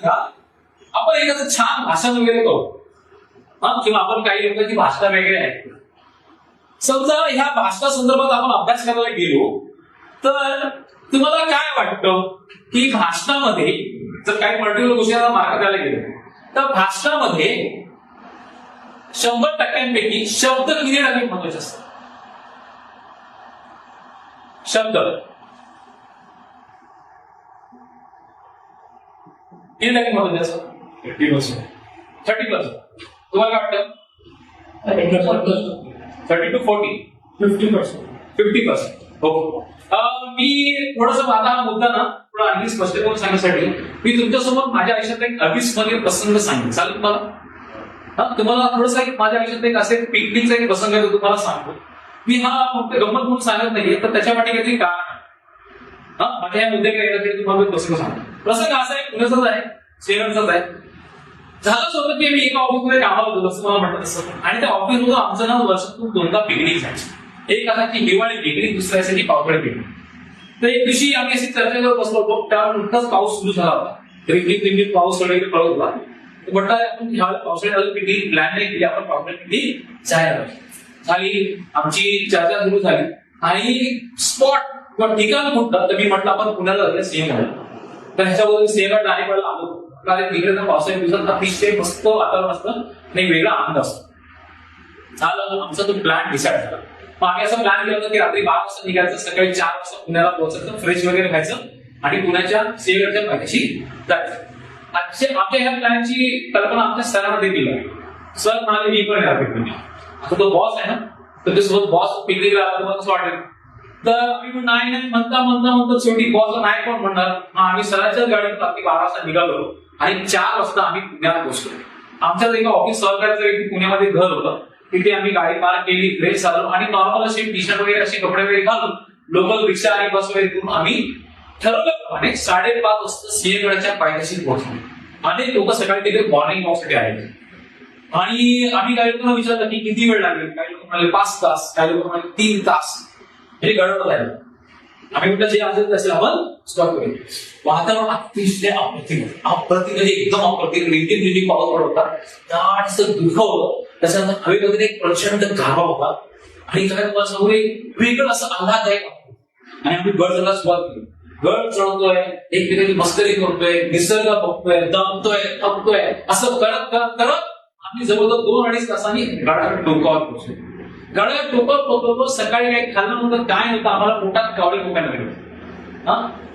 घ्या, आपण एखादं छान भाषण वगैरे करू, किंवा आपण काही लोकांची भाषा वेगळे आहेत. समजा ह्या भाषा संदर्भात आपण अभ्यास करायला गेलो तर तुम्हाला काय वाटतं की भाषणामध्ये जर काही पर्टिक्युलर गोष्टीला मार्क द्यायला गेलो तर भाषणामध्ये 100% शब्द किती टक्के महत्वाचे असतात? शब्द किती टक्के महत्वाचे असतात? 30%. तुम्हाला काय वाटतं? 30 to 40? 50%. हो. मी थोडस माझा मुद्दा ना थोडा आणखी स्पष्ट करून सांगण्यासाठी मी तुमच्यासमोर माझ्या आयुष्यात एक अविस्मरणीय प्रसंग सांगेन. चालेल तुम्हाला? तुम्हाला थोडस माझ्या आयुष्यात एक असे पिकनिकचा एक प्रसंग आहे तो तुम्हाला सांगतो. मी हा फक्त गंमत म्हणून सांगत नाहीये तर त्याच्या पाठी काहीतरी कारण माझ्या या मुद्द्याकडे येण्यासाठी तुम्हाला प्रसंग सांगतो. प्रसंग असा आहे, पुण्याचाच आहे, शेअरचाच आहे. झालं होतं की मी एका ऑफिसमध्ये कामाला होतो जसं मला म्हटलं तसं, आणि त्या ऑफिसमधून आमचं ना वर्षातून 2दा पिकनिक जायची. एक असायची हिवाळी पिकनिक, दुसऱ्या असायची पावसाळी पिकनिक. तर एक दिवशी आम्ही अशी चर्चा करत बसलो होतो, त्यानंतरच पाऊस सुरू झाला होता. रिमझिम पाऊस वगैरे पडत होता. म्हटलं आपण ह्या पावसाळ्यात पिकनिक प्लॅन नाही केली, आपण पावसाळ्यात पिकनिक जायला झाली. आमची चर्चा सुरू झाली आणि स्पॉट किंवा ठिकाण कुठलं तर मी म्हटलं आपण पुण्याला जाऊया सिंहगड. तर ह्याच्याबरोबर सिंहगड राणीपाडला आलो कारण तिकडे तर पावसाळ्यात दिवसात अतिशय मस्त वातावरण असतं आणि वेगळा आनंद असतो. झालं आमचा तो प्लॅन डिसाईड झाला. मग आम्ही असं प्लॅन केलं होतं की रात्री 12 वाजता निघायचं, सकाळी 4 वाजता पुण्याला पोहोचायचं, फ्रेश वगैरे व्हायचं आणि पुण्याच्या सिंहगडच्या पायथ्याशी जायचं. आमच्या ह्या प्लॅनची कल्पना आमच्या सरांना दिली. सर म्हणाले मी पण येणार पिकनिक. आता तो बॉस आहे ना, तर ते सोबत बॉस पिकनिकला आला तुम्हाला कसं वाटेल? तर आम्ही नाही म्हणता शेवटी बॉसला नाही कोण म्हणणार. आम्ही सरांच्याच गाडीतून रात्री 12 वाजता निघालो आणि 4 वाजता आम्ही पुण्याला पोहोचलो. आमच्याच एका ऑफिस सहकार्याचं पुण्यामध्ये घर होतं, तिथे आम्ही गाडी पार्क केली, फ्रेश झालो आणि नॉर्मल असे टी शर्ट वगैरे असे कपडे वगैरे घालून लोकल रिक्षा आणि बस वगैरे करून आम्ही ठरवल्याप्रमाणे 5:30 वाजता सिंहगडच्या पायथ्याशी पोहोचलो. अनेक लोक सकाळी तिथे मॉर्निंग वॉकसाठी आले आणि आम्ही काही लोकांना विचारलं की किती वेळ लागेल. काही लोक म्हणाले 5 तास, काही लोक म्हणाले 3 तास. हे गडबड झालं. आम्ही म्हटलं जे असेल तसे आपण स्टॉप करू. वातावरण अतिशय अप्रतिम म्हणजे एकदम अप्रतिम. रिमझिम पाऊस पडत होता, दाटसं दुःख होतं, त्याच्यानंतर हवेमध्ये एक प्रचंड गारवा होता आणि काय तुम्हाला सांगू एक वेगळं असं आल्हाददायक आणि आम्ही गड चढायला सुरुवात केली. गड चढतोय, एकमेकांची मस्करी करतोय, निसर्ग बघतोय, दमतोय, थकतोय, असं करत करत करत आम्ही जवळजवळ 2-2.5 तासांनी गडाच्या टोकावर पोहोचलो. गडाच्या टोकावर पोहोचलो. सकाळी काही खाल्लं नव्हतं, काय नव्हतं, आम्हाला पोटात कावळे मुकायला लागले.